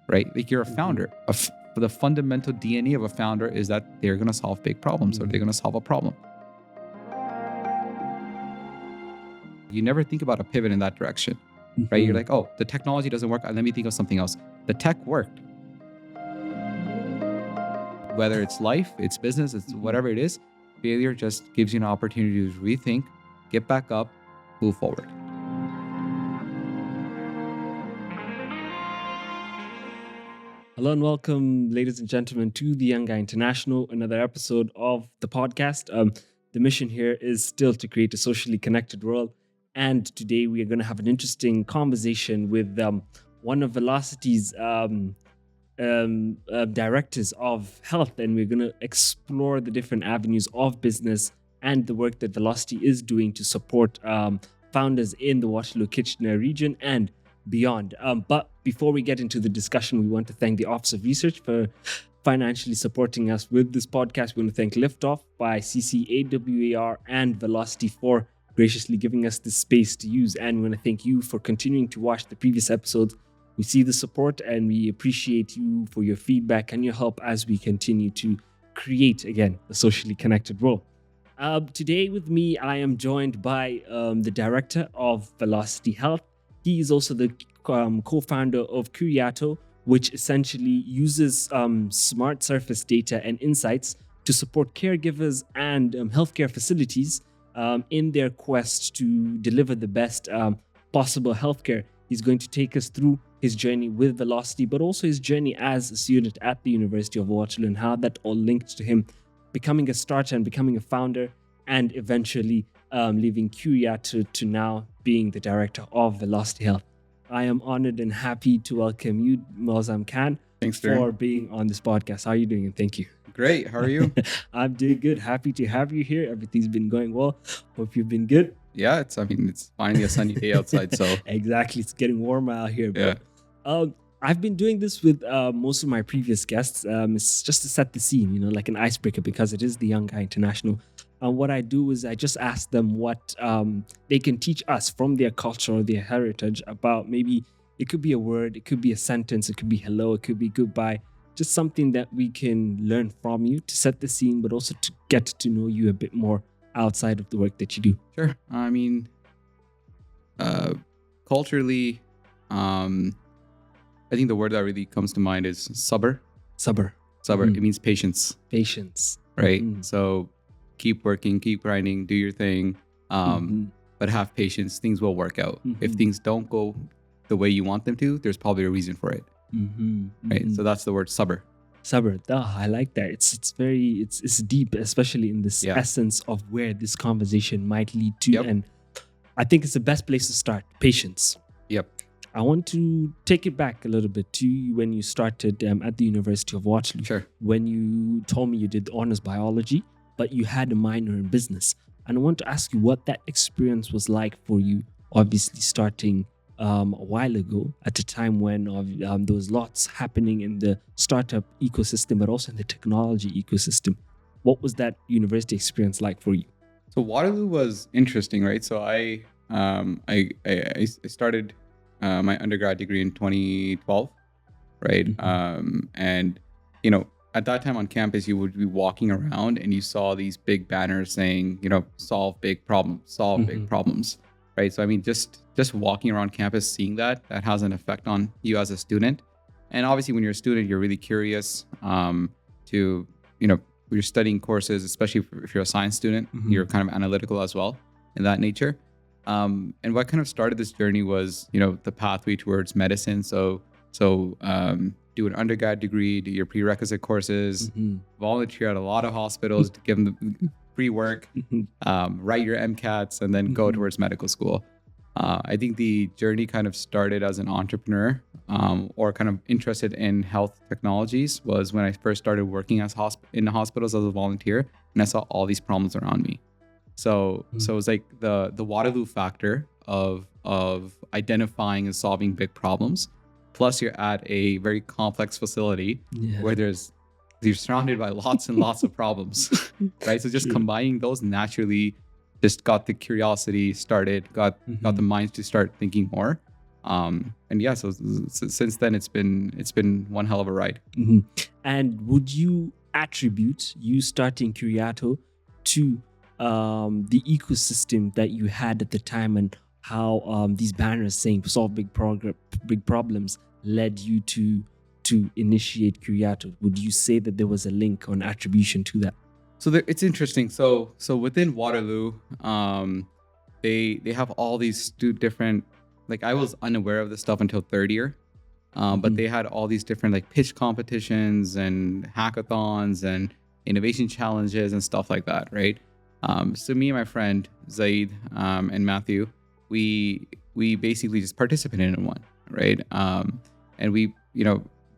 right? Like you're a founder. The fundamental DNA of a founder is that they're going to solve big problems or they're going to solve a problem. You never think about a pivot in that direction, right? You're like, oh, the technology doesn't work. Let me think of something else. The tech worked. Whether it's life, it's business, it's whatever it is, failure just gives you an opportunity to rethink, get back up, move forward. Hello and welcome, ladies and gentlemen, to the Young Guy International, another episode of the podcast. The mission here is still to create a socially connected world. And today we are going to have an interesting conversation with one of Velocity's directors of health. And we're going to explore the different avenues of business and the work that Velocity is doing to support founders in the Waterloo-Kitchener region and beyond. But before we get into the discussion, we want to thank the Office of Research for financially supporting us with this podcast. We want to thank Liftoff by CCAWAR and Velocity for graciously giving us this space to use. And we want to thank you for continuing to watch the previous episodes. We see the support and we appreciate you for your feedback and your help as we continue to create, again, a socially connected world. Today with me, I am joined by the director of Velocity Health. He is also the co-founder of Curiato, which essentially uses smart surface data and insights to support caregivers and healthcare facilities in their quest to deliver the best possible healthcare. He's going to take us through his journey with Velocity, but also his journey as a student at the University of Waterloo and how that all linked to him becoming a starter and becoming a founder and eventually leaving Curiato to now being the director of Velocity Health. I am honored and happy to welcome you, Moazam Khan. Thanks for being on this podcast. How are you doing? And thank you. Great. How are you? I'm doing good. Happy to have you here. Everything's been going well. Hope you've been good. Yeah, it's finally a sunny day outside. So exactly. It's getting warmer out here. Yeah. But, I've been doing this with most of my previous guests. It's just to set the scene, like an icebreaker, because it is the Young Guy International. What I do is I just ask them what they can teach us from their culture or their heritage about. Maybe it could be a word, it could be a sentence, it could be hello, it could be goodbye. Just something that we can learn from you to set the scene, but also to get to know you a bit more outside of the work that you do. Sure. Culturally, I think the word that really comes to mind is sabr. Sabr. Sabr. It means patience. Patience. Right. So keep working, keep grinding, do your thing, but have patience. Things will work out. If things don't go the way you want them to, there's probably a reason for it. Right. So that's the word sabr. Sabr. I like that. It's deep, especially in this essence of where this conversation might lead to. Yep. And I think it's the best place to start. Patience. Yep. I want to take it back a little bit to when you started at the University of Waterloo. Sure. When you told me you did honors biology, but you had a minor in business. And I want to ask you what that experience was like for you, obviously starting a while ago at a time when there was lots happening in the startup ecosystem, but also in the technology ecosystem. What was that university experience like for you? So Waterloo was interesting, right? So I started my undergrad degree in 2012, right? And at that time on campus, you would be walking around and you saw these big banners saying, solve big problems, big problems, right? So just walking around campus, seeing that has an effect on you as a student. And obviously, when you're a student, you're really curious to when you're studying courses, especially if you're a science student, you're kind of analytical as well in that nature. And what kind of started this journey was, the pathway towards medicine. So do an undergrad degree, do your prerequisite courses, volunteer at a lot of hospitals to give them free work, write your MCATs, and then go towards medical school. I think the journey kind of started as an entrepreneur or kind of interested in health technologies was when I first started working in the hospitals as a volunteer, and I saw all these problems around me. So it was like the Waterloo factor of identifying and solving big problems. Plus you're at a very complex facility where you're surrounded by lots and lots of problems, right? So just combining those naturally just got the curiosity started, got the minds to start thinking more. And yeah, so since then it's been one hell of a ride. Mhm. And would you attribute you starting Curiato to the ecosystem that you had at the time, and how these banners saying solve big problems led you to initiate Curiato? Would you say that there was a link or an attribution to that? So it's interesting. So within Waterloo, they have all these two different. Like, I was unaware of this stuff until third year, but they had all these different like pitch competitions and hackathons and innovation challenges and stuff like that, right? So me and my friend Zaid and Matthew, we basically just participated in one, right? And we,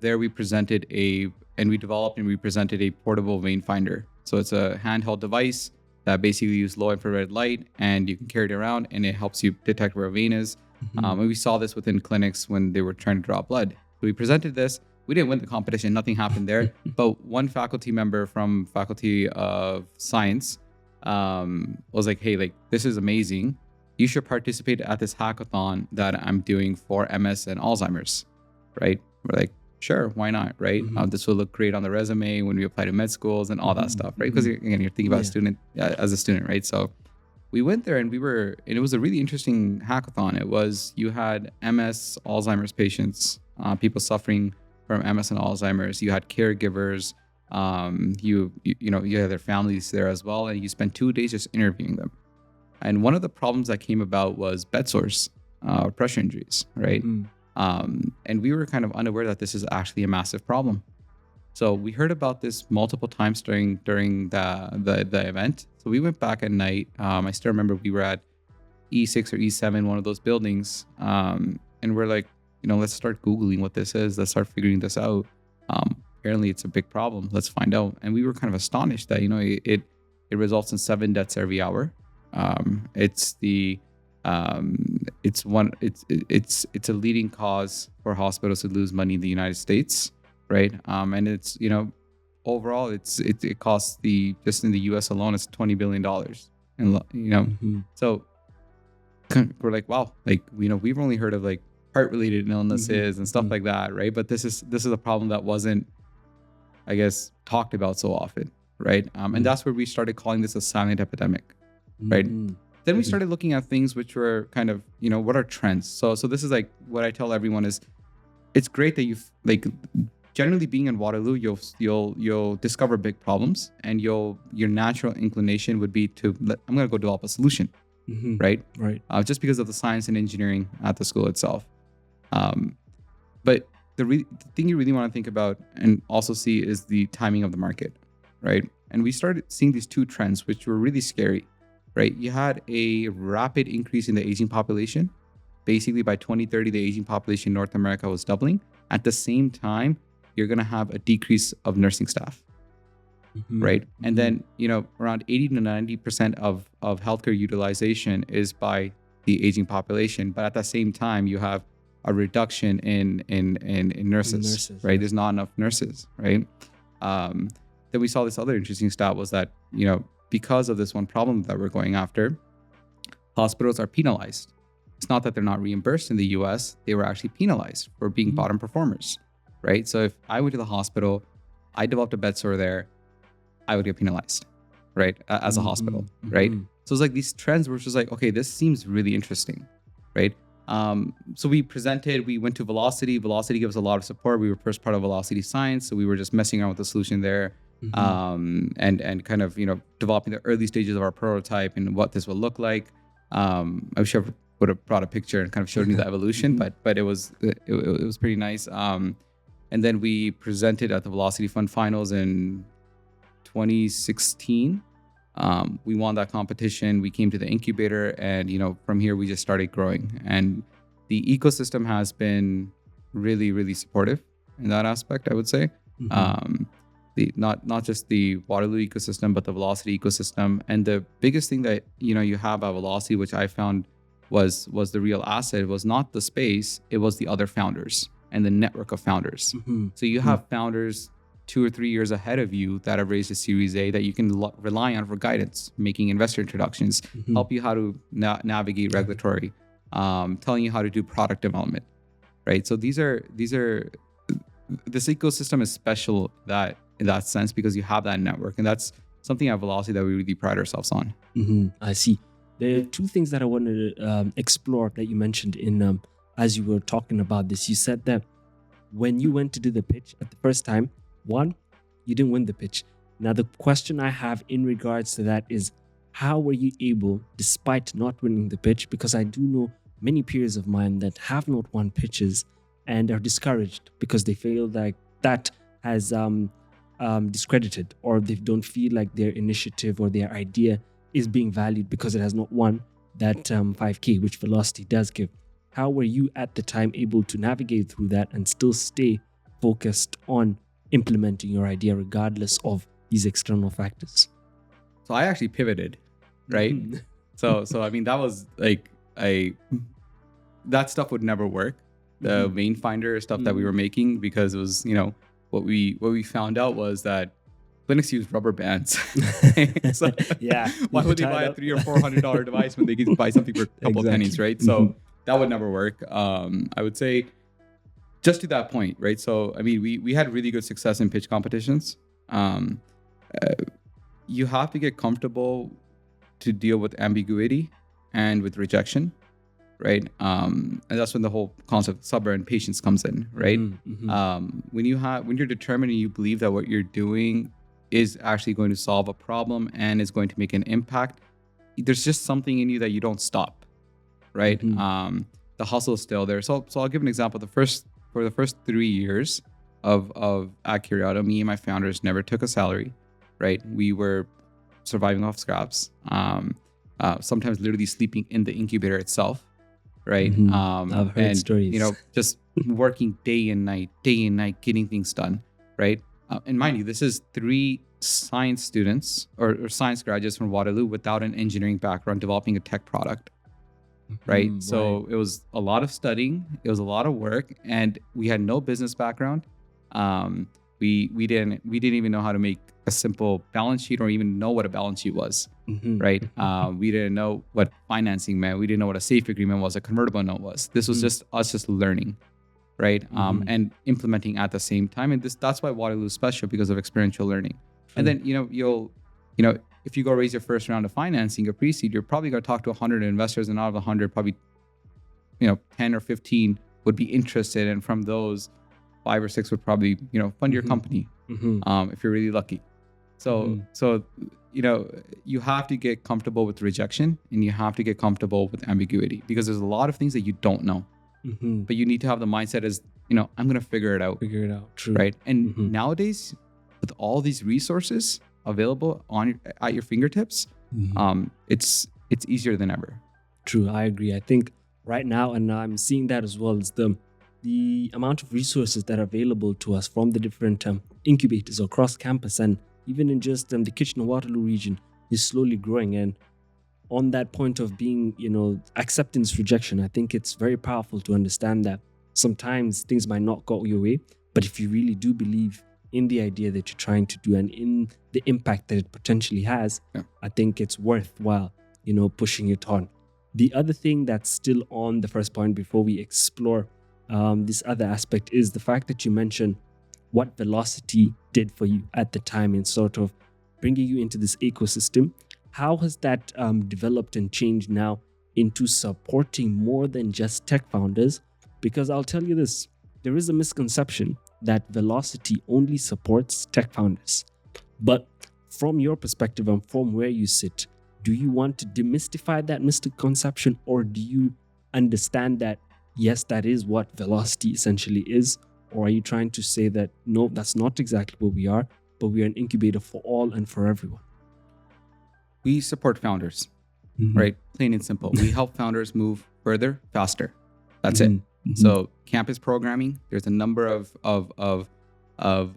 there we presented we developed and we presented a portable vein finder. So it's a handheld device that basically uses low infrared light, and you can carry it around, and it helps you detect where a vein is. And we saw this within clinics when they were trying to draw blood. So we presented this. We didn't win the competition. Nothing happened there. But one faculty member from Faculty of Science was like, hey, like, this is amazing. You should participate at this hackathon that I'm doing for MS and Alzheimer's, right? We're like, sure, why not, right? This will look great on the resume when we apply to med schools and all that stuff, right? Because again, you're thinking about a student as a student, right? So we went there, and it was a really interesting hackathon. It was, you had MS, Alzheimer's patients, people suffering from MS and Alzheimer's. You had caregivers, you had their families there as well, and you spent 2 days just interviewing them. And one of the problems that came about was bed sores, pressure injuries, right? And we were kind of unaware that this is actually a massive problem. So we heard about this multiple times during the event. So we went back at night. I still remember we were at E6 or E7, one of those buildings, and we're like, let's start Googling what this is. Let's start figuring this out. Apparently, it's a big problem. Let's find out. And we were kind of astonished that it results in 7 deaths every hour. It's a leading cause for hospitals to lose money in the United States, right? And it's, overall it costs just in the US alone, it's $20 billion. And so we're like, wow, like, we've only heard of like heart related illnesses and stuff like that, right? But this is a problem that wasn't, I guess, talked about so often, right? And that's where we started calling this a silent epidemic, right? Then we started looking at things which were kind of, what are trends? So this is like what I tell everyone is, it's great that you've like, generally being in Waterloo, you'll discover big problems, and your natural inclination would be to I'm going to go develop a solution, right? Right. Just because of the science and engineering at the school itself. But the thing you really want to think about and also see is the timing of the market, right? And we started seeing these two trends, which were really scary, right? You had a rapid increase in the aging population. Basically, by 2030, the aging population in North America was doubling. At the same time, you're going to have a decrease of nursing staff, right? And then, around 80 to 90% of healthcare utilization is by the aging population. But at the same time, you have a reduction in nurses, right? There's not enough nurses, right? Then we saw this other interesting stat was that, because of this one problem that we're going after, hospitals are penalized. It's not that they're not reimbursed in the US, they were actually penalized for being bottom performers, right? So if I went to the hospital, I developed a bed sore there, I would get penalized, right? As a hospital, right? So it's like these trends were just like, okay, this seems really interesting, right? So we went to Velocity. Velocity gives a lot of support. We were first part of Velocity Science. So we were just messing around with the solution there. And kind of, developing the early stages of our prototype and what this will look like. I wish I would have brought a picture and kind of showed me the evolution, but it was pretty nice. And then we presented at the Velocity Fund Finals in 2016. We won that competition. We came to the incubator, and from here we just started growing. And the ecosystem has been really, really supportive in that aspect, I would say. Not just the Waterloo ecosystem, but the Velocity ecosystem. And the biggest thing that you have at Velocity, which I found was the real asset, was not the space, it was the other founders and the network of founders. So you have founders 2 or 3 years ahead of you that have raised a Series A that you can rely on for guidance, making investor introductions, help you how to navigate regulatory, telling you how to do product development, right? So this ecosystem is special in that sense because you have that network, and that's something at Velocity that we really pride ourselves on. I see. There are two things that I wanted to explore that you mentioned in as you were talking about this. You said that when you went to do the pitch at the first time, one, you didn't win the pitch. Now, the question I have in regards to that is, how were you able, despite not winning the pitch? Because I do know many peers of mine that have not won pitches and are discouraged because they feel like that has discredited, or they don't feel like their initiative or their idea is being valued because it has not won that 5K, which Velocity does give. How were you at the time able to navigate through that and still stay focused on implementing your idea regardless of these external factors? So I actually pivoted, right? So I mean, that was like that stuff would never work. The vein finder stuff that we were making, because it was, what we found out was that clinics use rubber bands. So why would they buy a $300 or $400 device when they could buy something for a couple pennies, right? So that would never work. I would say just to that point, right? So I mean, we had really good success in pitch competitions. You have to get comfortable to deal with ambiguity and with rejection, right? And that's when the whole concept of sabr and patience comes in, right? When you're determined and you believe that what you're doing is actually going to solve a problem and is going to make an impact, there's just something in you that you don't stop, right? The hustle is still there. So I'll give an example. For the first 3 years of at Curiato, me and my founders never took a salary, right? We were surviving off scraps, sometimes literally sleeping in the incubator itself, right? I've heard stories. Just working day and night, getting things done, right? And mind you, this is 3 science students or science graduates from Waterloo without an engineering background developing a tech product, right? So it was a lot of studying, it was a lot of work, and we had no business background. We didn't even know how to make a simple balance sheet or even know what a balance sheet was, right? We didn't know what financing meant. We didn't know what a safe agreement was, a convertible note was. This was just us learning, right? And implementing at the same time. And that's why Waterloo is special, because of experiential learning. And then, if you go raise your first round of financing, your pre-seed, you're probably going to talk to 100 investors, and out of 100, probably, 10 or 15 would be interested. And from those, 5 or 6 would probably, fund your company, if you're really lucky. So you have to get comfortable with rejection, and you have to get comfortable with ambiguity, because there's a lot of things that you don't know, but you need to have the mindset as, I'm going to figure it out. True. Right. And nowadays, with all these resources available at your fingertips, it's easier than ever. True. I agree. I think right now, and I'm seeing that as well, is the amount of resources that are available to us from the different incubators across campus, and even in just the Kitchener-Waterloo region, is slowly growing. And on that point of being, acceptance, rejection, I think it's very powerful to understand that sometimes things might not go your way, but if you really do believe in the idea that you're trying to do and in the impact that it potentially has, I think it's worthwhile, pushing it on. The other thing that's still on the first point before we explore this other aspect is the fact that you mentioned what Velocity did for you at the time in sort of bringing you into this ecosystem. How has that developed and changed now into supporting more than just tech founders? Because I'll tell you this, there is a misconception that Velocity only supports tech founders. But from your perspective and from where you sit, do you want to demystify that misconception, or do you understand that, yes, that is what Velocity essentially is? Or are you trying to say that, no, that's not exactly what we are, but we are an incubator for all and for everyone? We support founders, right? Plain and simple. We help founders move further, faster. That's it. So campus programming, there's a number of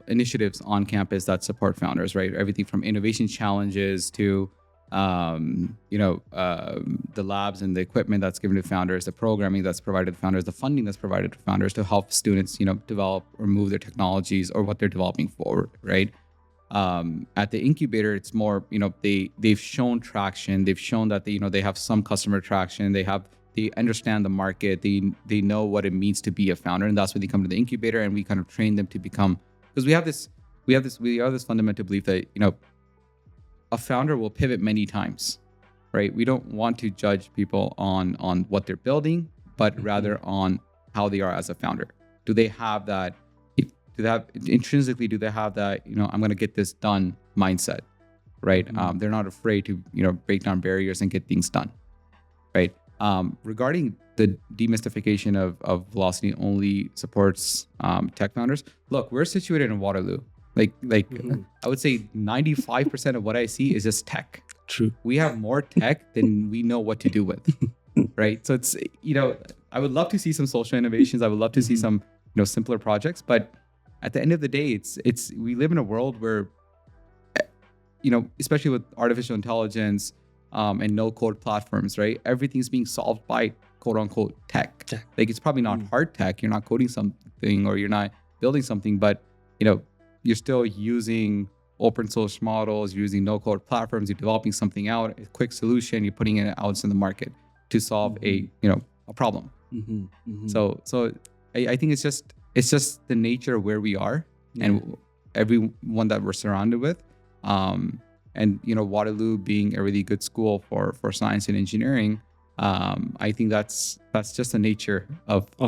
initiatives on campus that support founders, right? Everything from innovation challenges to the labs and the equipment that's given to founders, the programming that's provided to founders, the funding that's provided to founders to help students, develop or move their technologies or what they're developing forward, right? At the incubator, it's more, they've shown traction. They've shown that they have some customer traction. They have they understand the market, they know what it means to be a founder, and that's when they come to the incubator, and we kind of train them to become, because we have this fundamental belief that, a founder will pivot many times, right? We don't want to judge people on what they're building, but rather on how they are as a founder. Do they have that? Intrinsically, do they have that? I'm going to get this done mindset, right? They're not afraid to break down barriers and get things done, right? Regarding the demystification of Velocity only supports tech founders. Look, we're situated in Waterloo. Like I would say 95% of what I see is just tech. True. We have more tech than we know what to do with, right? So it's, I would love to see some social innovations. I would love to see some, simpler projects. But at the end of the day, it's we live in a world where, especially with artificial intelligence and no-code platforms, right? Everything's being solved by quote unquote tech. Like, it's probably not hard tech. You're not coding something or you're not building something, but you're still using open source models, you're using no-code platforms, you're developing something out, a quick solution, you're putting it out in the market to solve a problem. So I think it's just the nature of where we are and everyone that we're surrounded with. And Waterloo being a really good school for science and engineering, I think that's just the nature of the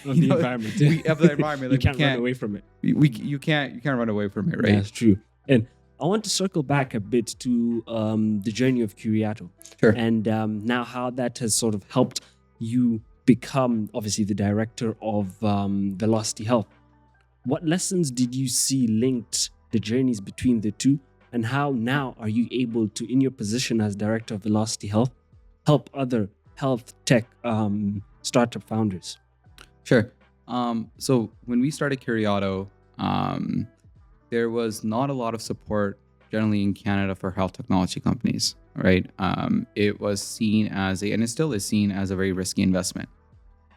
environment. Of the environment. You can't run away from it. You can't run away from it, right? Yeah, that's true. And I want to circle back a bit to the journey of Curiato. Sure. And now how that has sort of helped you become, obviously, the director of Velocity Health. What lessons did you see linked the journeys between the two? And how now are you able to, in your position as director of Velocity Health, help other health tech startup founders? Sure. So when we started Curiato, there was not a lot of support generally in Canada for health technology companies, right? It was seen as and it still is seen as a very risky investment,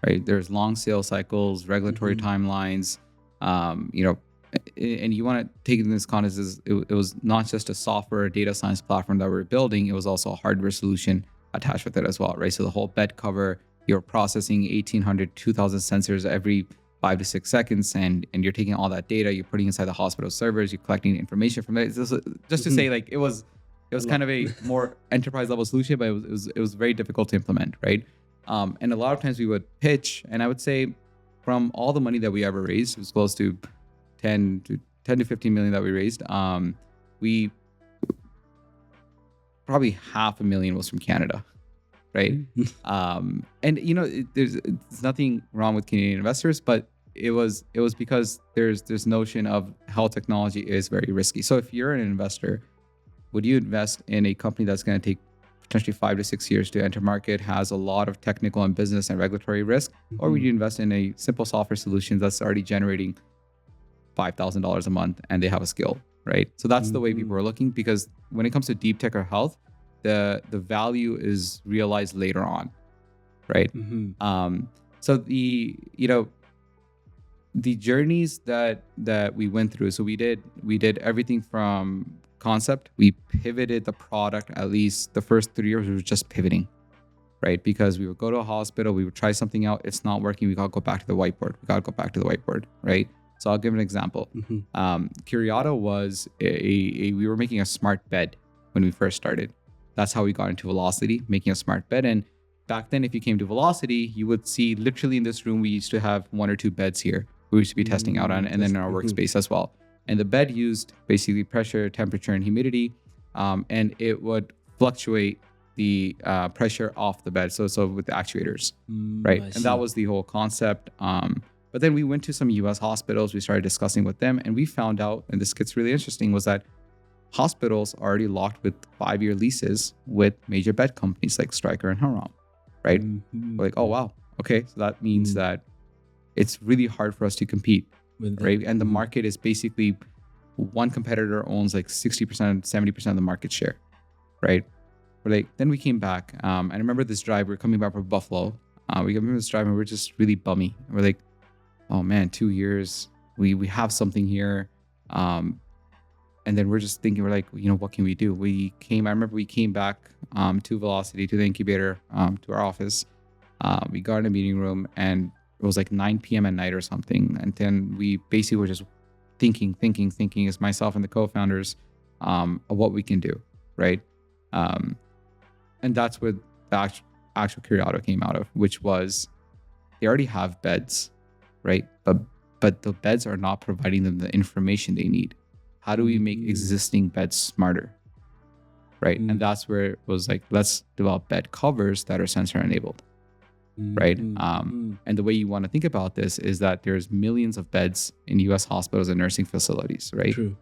right? There's long sales cycles, regulatory timelines, and you want to take it in this context is it was not just a software or data science platform that we were building, it was also a hardware solution attached with it as well, right? So the whole bed cover, you're processing 1,800, 2,000 sensors every 5 to 6 seconds, and you're taking all that data, you're putting inside the hospital servers, you're collecting information from it. Just to say, like, it was kind of a more enterprise level solution, but it was very difficult to implement, right? And a lot of times we would pitch, and I would say from all the money that we ever raised, it was close to 10 to 15 million that we raised. We probably $500,000 was from Canada, right? And there's nothing wrong with Canadian investors, but it was because there's this notion of health technology is very risky. So if you're an investor, would you invest in a company that's going to take potentially 5 to 6 years to enter market, has a lot of technical and business and regulatory risk, or would you invest in a simple software solution that's already generating $5,000 a month and they have a skill, right? So that's the way people are looking, because when it comes to deep tech or health, the value is realized later on, right? So the journeys that we went through. So we did everything from concept. We pivoted the product. At least the first 3 years, we were just pivoting, right? Because we would go to a hospital, we would try something out. It's not working. We got to go back to the whiteboard. Right? So I'll give an example. Curiato was we were making a smart bed when we first started. That's how we got into Velocity, making a smart bed. And back then, if you came to Velocity, you would see literally in this room, we used to have 1 or 2 beds here. We used to be testing out on, and then in our workspace as well. And the bed used basically pressure, temperature, and humidity, and it would fluctuate the pressure off the bed. So with the actuators, right? And that was the whole concept. But then we went to some US hospitals, we started discussing with them, and we found out, and this gets really interesting, was that hospitals are already locked with 5-year leases with major bed companies like Stryker and Huron, right? We're like, oh, wow. Okay, so that means that it's really hard for us to compete, right? And the market is basically one competitor owns like 60%, 70% of the market share, right? Then we came back. I remember this drive, we were coming back from Buffalo. We remember this drive and we were just really bummy. We're like, oh man, 2 years, we have something here. And then we're just thinking, we're like, what can we do? I remember we came back to Velocity, to the incubator, to our office. We got in a meeting room, and it was like 9 p.m. at night or something. And then we basically were just thinking as myself and the co-founders of what we can do, right? And that's where the actual Curiato came out of, which was they already have beds, right? But the beds are not providing them the information they need. How do we make existing beds smarter, right? And that's where it was like, let's develop bed covers that are sensor enabled, right? And the way you want to think about this is that there's millions of beds in US hospitals and nursing facilities, right? True.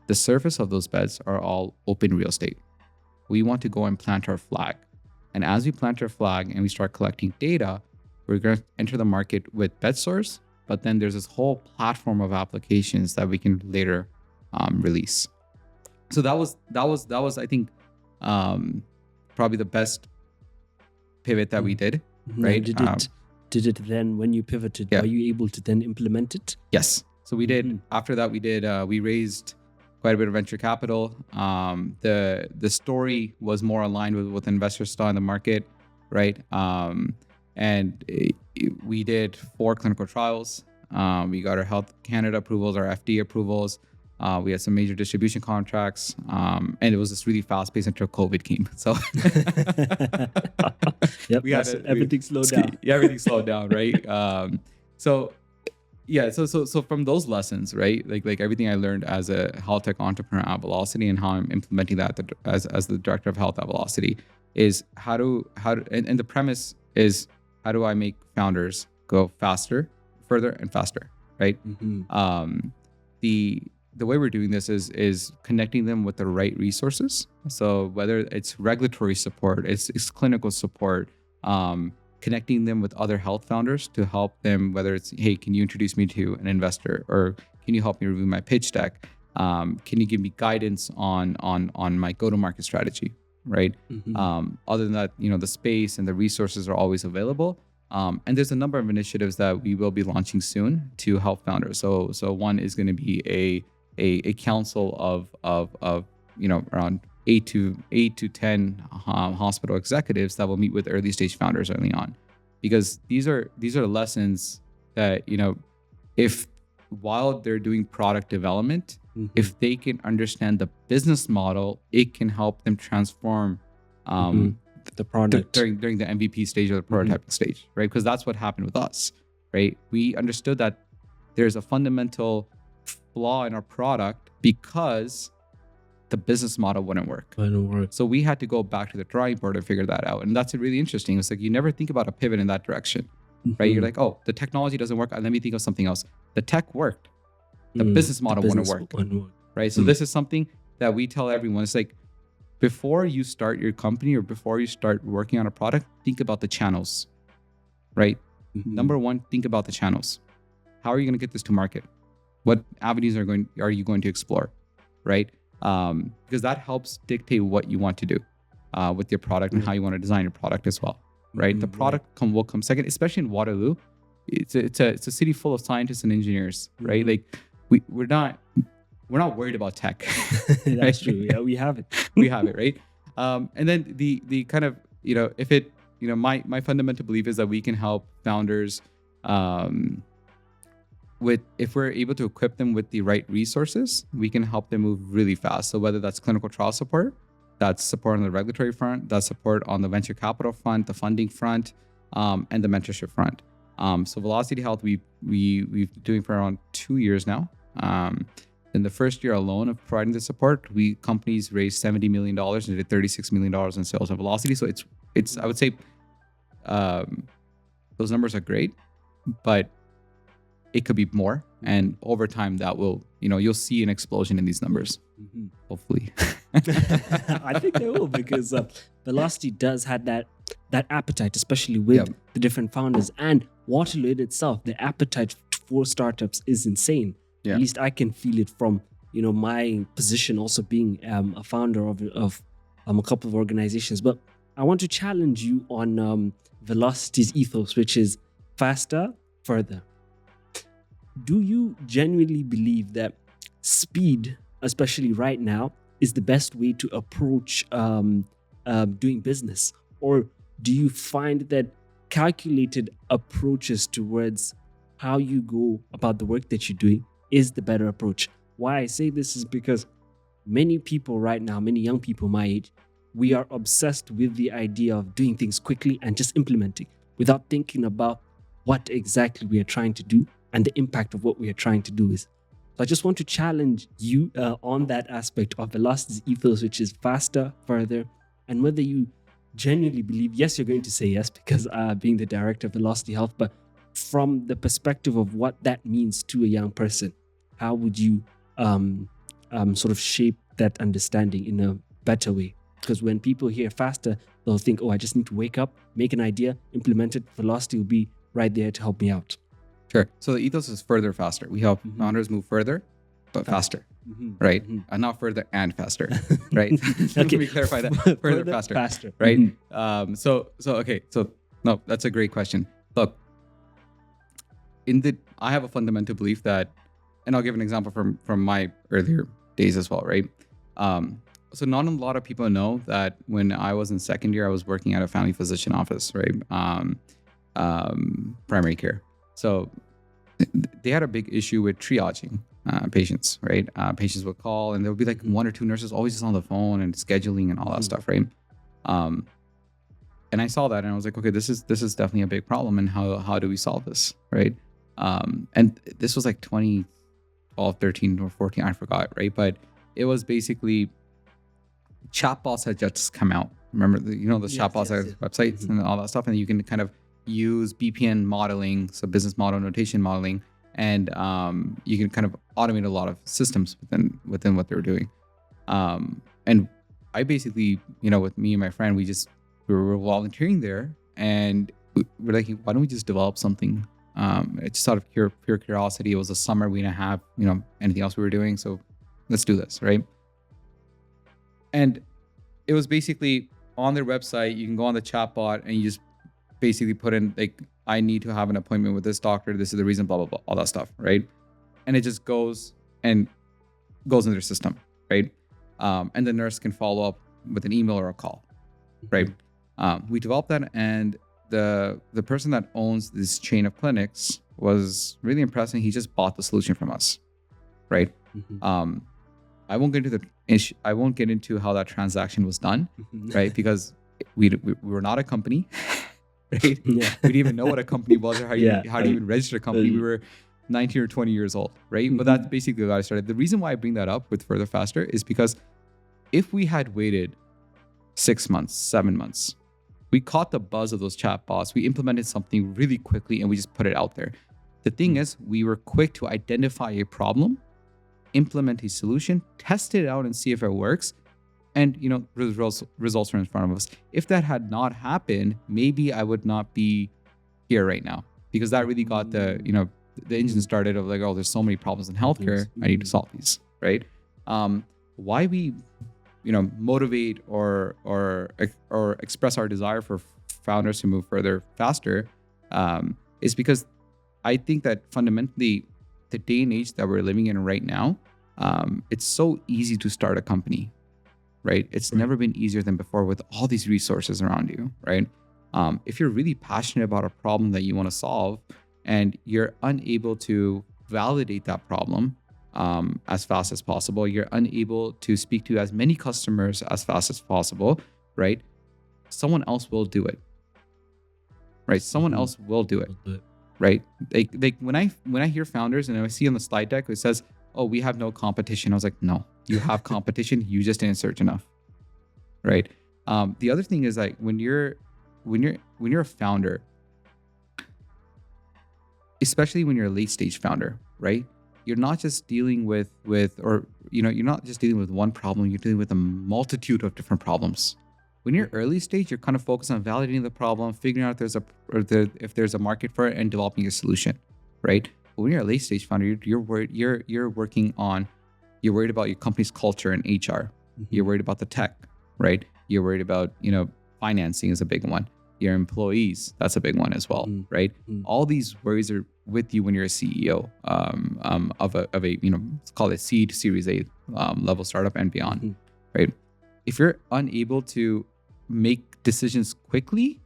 The surface of those beds are all open real estate. We want to go and plant our flag. And as we plant our flag and we start collecting data, we're going to enter the market with BedSource, but then there's this whole platform of applications that we can later release. So that was I think probably the best pivot that we did, right? Did it then, when you pivoted, were you able to then implement it? Yes. So we did. After that, we raised quite a bit of venture capital. The story was more aligned with what investors saw in the market, right? And we did 4 clinical trials. We got our Health Canada approvals, our FDA approvals. We had some major distribution contracts, and it was just really fast paced until COVID came. So everything slowed down. Yeah, everything slowed down, right? So from those lessons, right? Like everything I learned as a health tech entrepreneur at Velocity and how I'm implementing that as the director of health at Velocity is and the premise is how do I make founders go faster, further, and faster, right? The way we're doing this is connecting them with the right resources. So whether it's regulatory support, it's clinical support, connecting them with other health founders to help them, whether it's, hey, can you introduce me to an investor, or can you help me review my pitch deck? Can you give me guidance on my go-to-market strategy, right? Other than that, the space and the resources are always available. And there's a number of initiatives that we will be launching soon to help founders. So one is going to be a council of around 8 to 10 hospital executives that will meet with early stage founders early on, because these are lessons that if while they're doing product development, if they can understand the business model, it can help them transform the product during the MVP stage or the prototyping stage, right? Because that's what happened with us, right? We understood that there's a fundamental flaw in our product because the business model wouldn't work. So we had to go back to the drawing board and figure that out. And that's really interesting. It's like you never think about a pivot in that direction, right? You're like, oh, the technology doesn't work. Let me think of something else. The tech worked. The business model wouldn't work, right? So this is something that we tell everyone. It's like, before you start your company or before you start working on a product, think about the channels, right? Number one, think about the channels. How are you going to get this to market? What avenues are you going to explore, right? Because that helps dictate what you want to do with your product and how you want to design your product as well, right? The product will come second, especially in Waterloo. It's a city full of scientists and engineers, right? Like we're not worried about tech. That's right? True. Yeah, we have it. We have it, right? And then the kind of if it my fundamental belief is that we can help founders if we're able to equip them with the right resources, we can help them move really fast. So whether that's clinical trial support, that's support on the regulatory front, that's support on the venture capital front, the funding front, and the mentorship front. So Velocity Health, we've been doing for around 2 years now. In the first year alone of providing the support, companies raised $70 million and did $36 million in sales at Velocity. So it's I would say those numbers are great, but it could be more. And over time that will, you'll see an explosion in these numbers, hopefully. I think they will, because Velocity does have that appetite, especially with the different founders, and Waterloo in itself. The appetite for startups is insane. At least I can feel it from my position, also being a founder of a couple of organizations. But I want to challenge you on Velocity's ethos, which is faster, further. Do you genuinely believe that speed, especially right now, is the best way to approach doing business? Or do you find that calculated approaches towards how you go about the work that you're doing is the better approach. Why I say this is because many people right now, many young people my age, we are obsessed with the idea of doing things quickly and just implementing without thinking about what exactly we are trying to do and the impact of what we are trying to do is. So I just want to challenge you on that aspect of Velocity's ethos, which is faster, further, and whether you genuinely believe, yes, you're going to say yes because being the director of Velocity Health, but from the perspective of what that means to a young person, how would you sort of shape that understanding in a better way? Because when people hear faster, they'll think, oh, I just need to wake up, make an idea, implement it. Velocity will be right there to help me out. Sure. So the ethos is further, faster. We help founders move further, but faster, right? And not further and faster, right? Okay. Let me clarify that. Further, faster, right? So no, that's a great question. Look, I have a fundamental belief that, and I'll give an example from my earlier days as well, right? So not a lot of people know that when I was in second year, I was working at a family physician office, right? Primary care. So they had a big issue with triaging patients, right? Patients would call and there would be like one or two nurses always just on the phone and scheduling and all that stuff, right? And I saw that and I was like, okay, this is definitely a big problem, and how do we solve this, right? And this was like 2012, 13 or 14, I forgot, right? But it was basically chatbots had just come out. Remember, the chatbots had websites and all that stuff, and you can kind of use BPN modeling, so business model notation modeling, and you can kind of automate a lot of systems within what they were doing. And I basically, with me and my friend, we were volunteering there, and we're like, why don't we just develop something? It's just out of pure curiosity. It was a summer, we didn't have anything else we were doing, so let's do this, right? And it was basically on their website. You can go on the chatbot and you just basically put in like, I need to have an appointment with this doctor. This is the reason, blah, blah, blah, all that stuff, right? And it just goes in their system, right? And the nurse can follow up with an email or a call, right? We developed that, and the person that owns this chain of clinics was really impressed, and he just bought the solution from us, right? I won't get into how that transaction was done, right? Because we were not a company, right? Yeah. We didn't even know what a company was or how do you even register a company. We were 19 or 20 years old, right? But that's basically how I started. The reason why I bring that up with further, faster is because if we had waited 6 months, 7 months, we caught the buzz of those chatbots. We implemented something really quickly and we just put it out there. The thing is, we were quick to identify a problem, implement a solution, test it out and see if it works. And, results are in front of us. If that had not happened, maybe I would not be here right now, because that really got the engine started of like, oh, there's so many problems in healthcare. I need to solve these, right? Why we, motivate or express our desire for founders to move further, faster, is because I think that fundamentally, the day and age that we're living in right now, it's so easy to start a company, right? It's never been easier than before with all these resources around you, right? If you're really passionate about a problem that you want to solve and you're unable to validate that problem as fast as possible, you're unable to speak to as many customers as fast as possible, right? Someone else will do it, right? Someone else will do it, right? Like when I hear founders and I see on the slide deck, it says, oh, we have no competition. I was like, no, you have competition. You just didn't search enough, right? The other thing is like when you're a founder, especially when you're a late stage founder, right? You're not just dealing with you're not just dealing with one problem. You're dealing with a multitude of different problems. When you're early stage, you're kind of focused on validating the problem, figuring out if there's a market for it, and developing a solution, right? But when you're a late stage founder, you're worried. You're worried about your company's culture and HR. You're worried about the tech, right? You're worried about financing is a big one. Your employees, that's a big one as well, right? All these worries are with you when you're a CEO of a let's call it seed Series A level startup and beyond, right? If you're unable to make decisions quickly,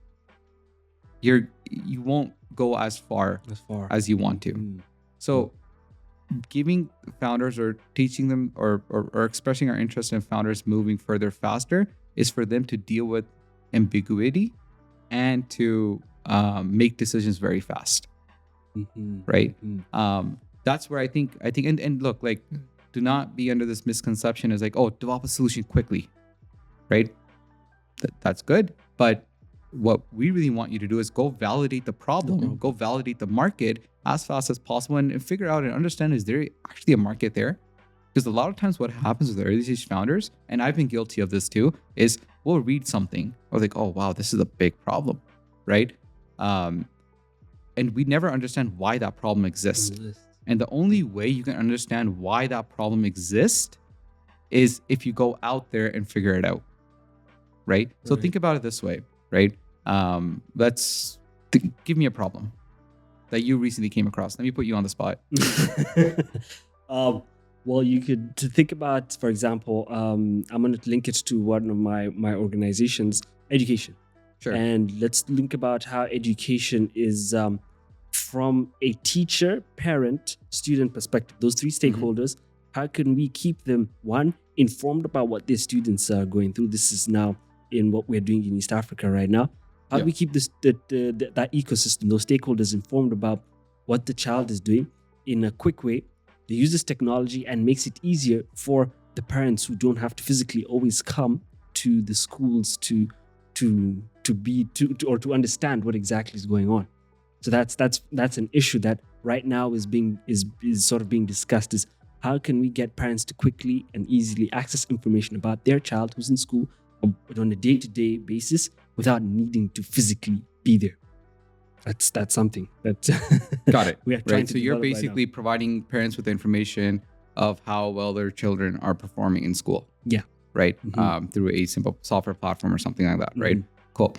you won't go as far As far. as you want to. Mm. So giving founders or teaching them or expressing our interest in founders moving further faster is for them to deal with ambiguity and to make decisions very fast, Mhm. right? Mhm. That's where I think and look, like, do not be under this misconception as like, oh, develop a solution quickly, right? That's good, but what we really want you to do is go validate the problem, go validate the market as fast as possible, and figure out and understand, is there actually a market there? Because a lot of times what happens with early stage founders, and I've been guilty of this too, is we'll read something or like, oh wow, this is a big problem, right? And we never understand why that problem exists. And the only way you can understand why that problem exists is if you go out there and figure it out, right? So think about it this way, right? Give me a problem that you recently came across. Let me put you on the spot. Well, you could to think about, for example, I'm going to link it to one of my organizations, education. Sure. And let's think about how education is from a teacher, parent, student perspective. Those three stakeholders, how can we keep them, one, informed about what their students are going through? This is now in what we're doing in East Africa right now. How do we keep that ecosystem, those stakeholders informed about what the child is doing in a quick way? They use this technology and makes it easier for the parents who don't have to physically always come to the schools to understand what exactly is going on. So that's an issue that right now is sort of being discussed, is how can we get parents to quickly and easily access information about their child who's in school on a day-to-day basis without needing to physically be there. That's something that got it. We are trying to So you're develop right basically now. providing parents with information of how well their children are performing in school. Yeah. Right. Through a simple software platform or something like that. Right. Cool.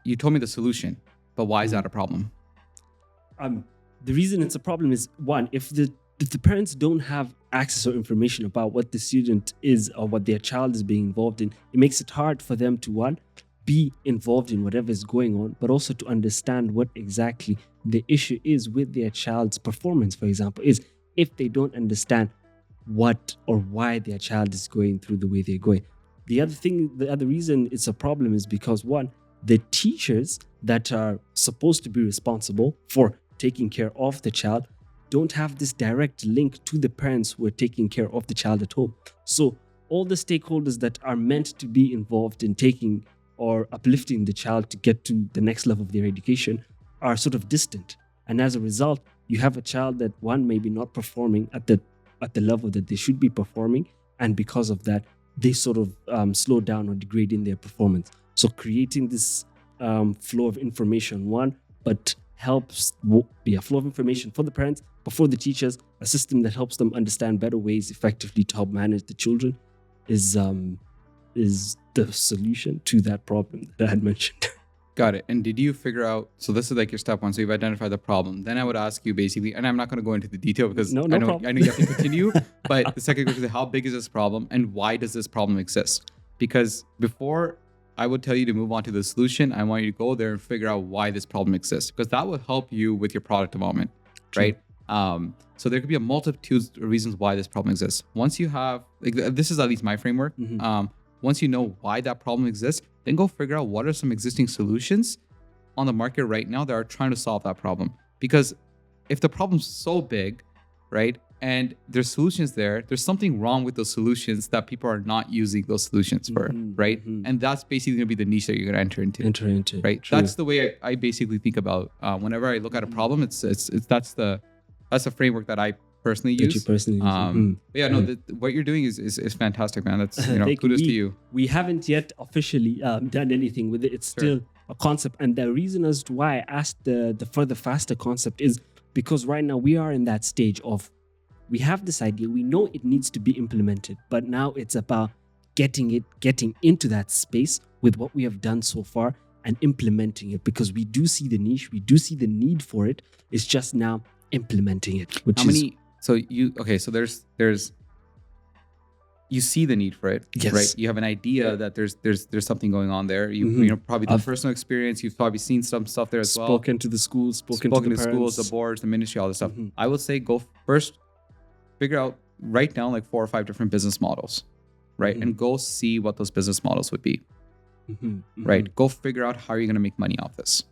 You told me the solution, but why is that a problem? The reason it's a problem is, one, if the parents don't have access or information about what the student is or what their child is being involved in, it makes it hard for them to, one, be involved in whatever is going on, but also to understand what exactly the issue is with their child's performance, for example, is if they don't understand what or why their child is going through the way they're going. The other reason it's a problem is because, one, the teachers that are supposed to be responsible for taking care of the child don't have this direct link to the parents who are taking care of the child at home. So all the stakeholders that are meant to be involved in taking or uplifting the child to get to the next level of their education are sort of distant. And as a result, you have a child that, one, maybe not performing at the level that they should be performing. And because of that, they sort of slow down or degrade in their performance. So creating this flow of information, one, but helps be a flow of information for the parents, but for the teachers, a system that helps them understand better ways effectively to help manage the children is the solution to that problem that I had mentioned. Got it. And did you figure out, so this is like your step one, so you've identified the problem. Then I would ask you basically, and I'm not going to go into the detail because No I know problem. you have to continue, but the second question is, how big is this problem and why does this problem exist? Because before I would tell you to move on to the solution, I want you to go there and figure out why this problem exists, because that will help you with your product development, right? So there could be a multitude of reasons why this problem exists. Once you have, like, this is at least my framework. Once you know why that problem exists, then go figure out what are some existing solutions on the market right now that are trying to solve that problem. Because if the problem's so big, right, and there's solutions there, there's something wrong with those solutions that people are not using those solutions for, right? And that's basically going to be the niche that you're going to enter into. Right? True. That's the way I basically think about whenever I look at a problem. That's the framework that I personally use. But yeah, no, what you're doing is fantastic, man. That's, kudos to you. We haven't yet officially done anything with it. It's still a concept, and the reason as to why I asked the further faster concept is because right now we are in that stage of, we have this idea, we know it needs to be implemented, but now it's about getting into that space with what we have done so far and implementing it, because we do see the niche, we do see the need for it. It's just now implementing it. So there's you see the need for it, Yes. right? You have an idea that there's something going on there. You know, probably the I've personal experience. You've probably seen some stuff there as well. spoken to the schools, spoken to the schools, the parents. boards, the ministry, all this stuff. I would say go first, figure out, write down like 4 or 5 different business models, right? And go see what those business models would be, right? Go figure out how you're going to make money off this,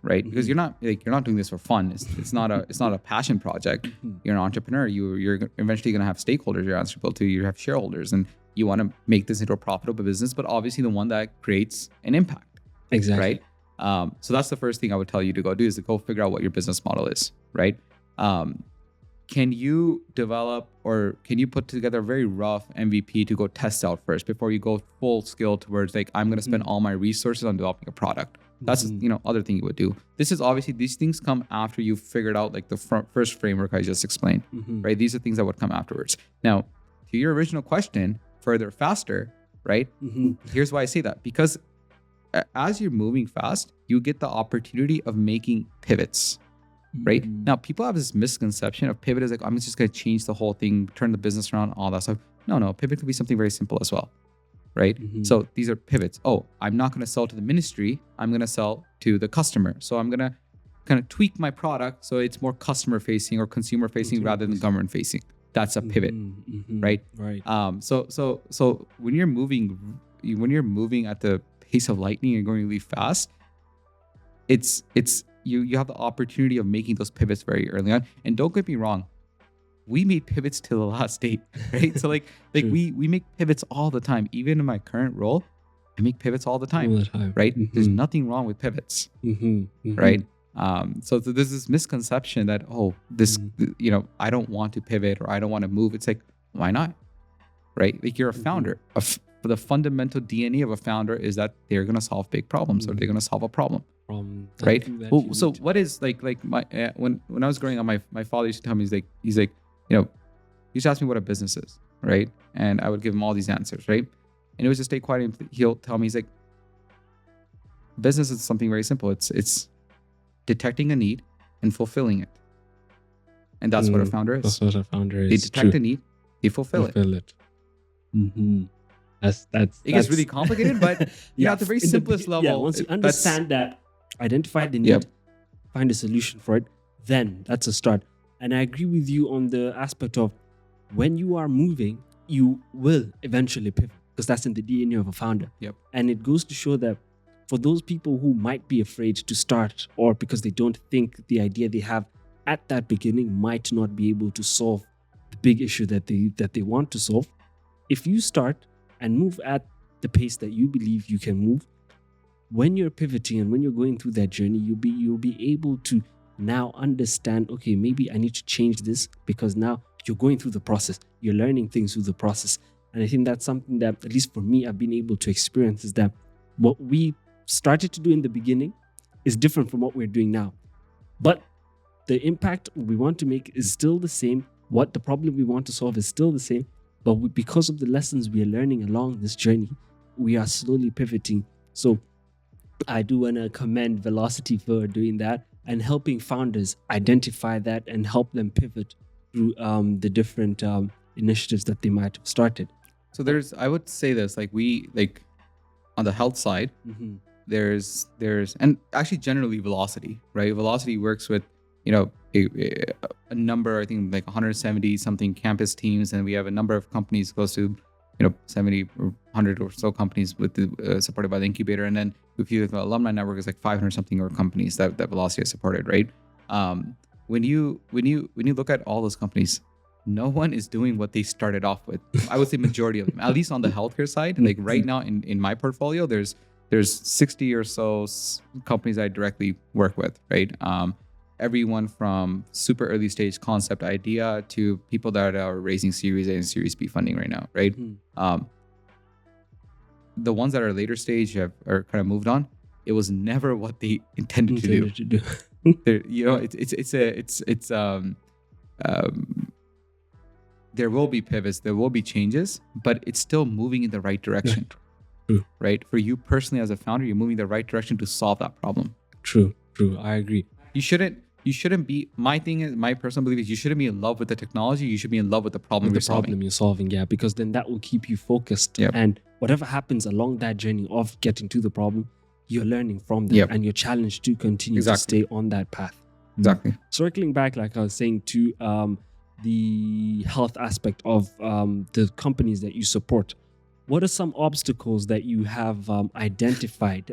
right? Because you're not doing this for fun. It's not a passion project. You're an entrepreneur. You're eventually going to have stakeholders you're answerable to. You have shareholders, and you want to make this into a profitable business, but obviously the one that creates an impact. Exactly. Right. So that's the first thing I would tell you to go do, is to go figure out what your business model is. Right. Can you develop, or can you put together a very rough MVP to go test out first before you go full scale towards like, I'm going to spend all my resources on developing a product? That's other thing you would do. This is obviously, these things come after you've figured out like the first framework I just explained, right? These are things that would come afterwards. Now, to your original question, further, faster, right? Here's why I say that, because as you're moving fast, you get the opportunity of making pivots, right? Now, people have this misconception of pivot is like, I'm just going to change the whole thing, turn the business around, all that stuff. No, pivot could be something very simple as well, right? So these are pivots. Oh, I'm not going to sell to the ministry. I'm going to sell to the customer. So I'm going to kind of tweak my product so it's more customer facing or consumer facing rather than government facing. That's a pivot, right? Right. So when you're moving at the pace of lightning and going really fast, it's you have the opportunity of making those pivots very early on. And don't get me wrong, we made pivots to the last date, right? So like we make pivots all the time. Even in my current role, I make pivots all the time, right? There's nothing wrong with pivots, right? So there's this misconception that, I don't want to pivot or I don't want to move. It's like, why not? Right? Like, you're a founder. The fundamental DNA of a founder is that they're going to solve big problems, or they're going to solve a problem. Right? So what is like my when I was growing up, my father used to tell me, he's like, he used to ask me what a business is, right? And I would give him all these answers, right? And it was just stay quiet, and he'll tell me, he's like, business is something very simple. It's detecting a need and fulfilling it. And that's what a founder is. That's what a founder is. They detect a need, they fulfill it. That's it gets really complicated, but at the very simplest level. Once you understand that, identify the need, find a solution for it, then that's a start. And I agree with you on the aspect of when you are moving, you will eventually pivot, because that's in the DNA of a founder. And it goes to show that for those people who might be afraid to start, or because they don't think the idea they have at that beginning might not be able to solve the big issue that they want to solve, if you start and move at the pace that you believe you can move, when you're pivoting and when you're going through that journey, you'll be able to now understand, okay, maybe I need to change this, because now you're going through the process. You're learning things through the process. And I think that's something that, at least for me, I've been able to experience, is that what we started to do in the beginning is different from what we're doing now. But the impact we want to make is still the same. What the problem we want to solve is still the same. But because of the lessons we are learning along this journey, we are slowly pivoting. So I do want to commend Velocity for doing that and helping founders identify that and help them pivot through the different initiatives that they might have started. So I would say this, on the health side, there's and actually generally Velocity, right? Velocity works with a number, I think like 170 something campus teams, and we have a number of companies, close to 70 or 100 or so companies with supported by the incubator. And then if you look at the alumni network, it's like 500 something or companies that Velocity has supported, right? When you look at all those companies, no one is doing what they started off with. I would say majority of them, at least on the healthcare side. Like right now in my portfolio, there's 60 or so companies I directly work with, right? Everyone from super early stage concept idea to people that are raising Series A and Series B funding right now, right? The ones that are later stage are kind of moved on. It was never what they intended to do. There will be pivots, there will be changes, but it's still moving in the right direction, right? For you personally as a founder, you're moving in the right direction to solve that problem. True. I agree. You shouldn't you shouldn't be, my thing is, my personal belief is you shouldn't be in love with the technology. You should be in love with the problem With you're the solving. problem you're solving, yeah, because then that will keep you focused. Yep. And whatever happens along that journey of getting to the problem, you're learning from them, Yep. and you're challenged to continue Exactly. to stay on that path. Exactly. Circling back, like I was saying, to the health aspect of the companies that you support, what are some obstacles that you have identified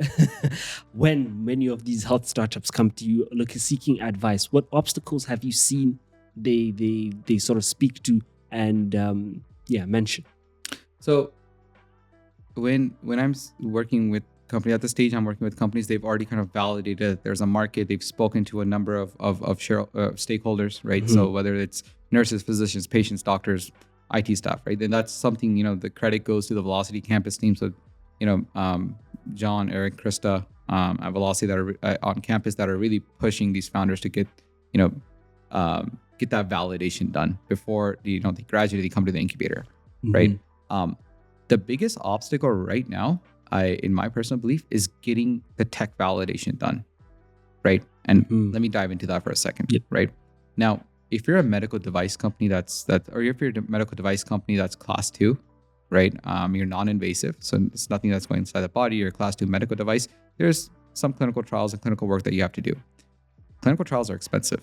when many of these health startups come to you seeking advice? What obstacles have you seen they sort of speak to and mention? So when I'm working with company at the stage I'm working with companies, they've already kind of validated there's a market. They've spoken to a number of stakeholders, right? Mhm. So whether it's nurses, physicians, patients, doctors, IT staff, right? Then that's something, the credit goes to the Velocity campus team. So, John, Eric, Krista at Velocity that are on campus that are really pushing these founders to get that validation done before they graduate, they come to the incubator, right? The biggest obstacle right now, in my personal belief, is getting the tech validation done, right? And let me dive into that for a second, right? Now, if you're a medical device company or if you're a medical device company that's class 2, right? You're non-invasive, so it's nothing that's going inside the body. You're a class 2 medical device. There's some clinical trials and clinical work that you have to do. Clinical trials are expensive,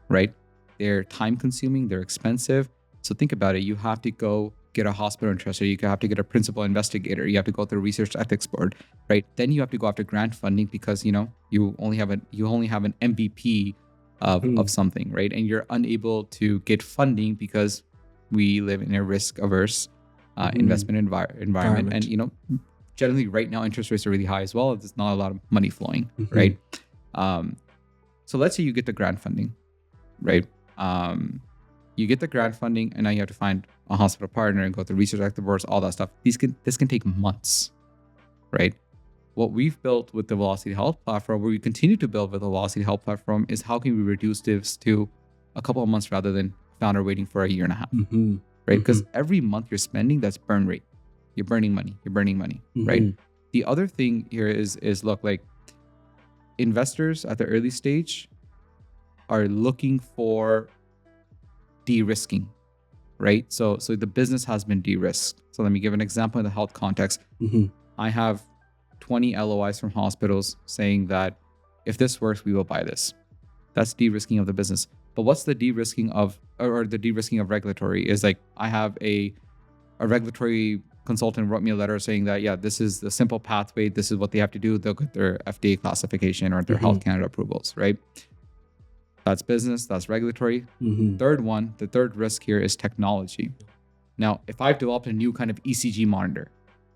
right? They're time consuming, they're expensive. So think about it. You have to go get a hospital interested. You have to get a principal investigator. You have to go through research ethics board, right? Then you have to go after grant funding because you only have an MVP of something, right? And you're unable to get funding because we live in a risk averse investment environment. And generally right now interest rates are really high as well. There's not a lot of money flowing, right? So let's say you get the grant funding, right? You get the grant funding, and now you have to find a hospital partner and go through research active boards, all that stuff. This can take months, right? What we've built with the Velocity Health platform, where we continue to build with the Velocity Health platform, is how can we reduce this to a couple of months rather than founder waiting for a year and a half, right? Because every month you're spending, that's burn rate. You're burning money, right? The other thing here is look, like investors at the early stage are looking for de-risking, right? So the business has been de-risked. So let me give an example in the health context. I have 20 LOIs from hospitals saying that if this works, we will buy this. That's de-risking of the business. But what's the de-risking of, or the de-risking of regulatory is like, I have a regulatory consultant wrote me a letter saying that, yeah, this is the simple pathway. This is what they have to do. They'll get their FDA classification or their Health Canada approvals, right? That's business, that's regulatory. The third risk here is technology. Now, if I've developed a new kind of ECG monitor,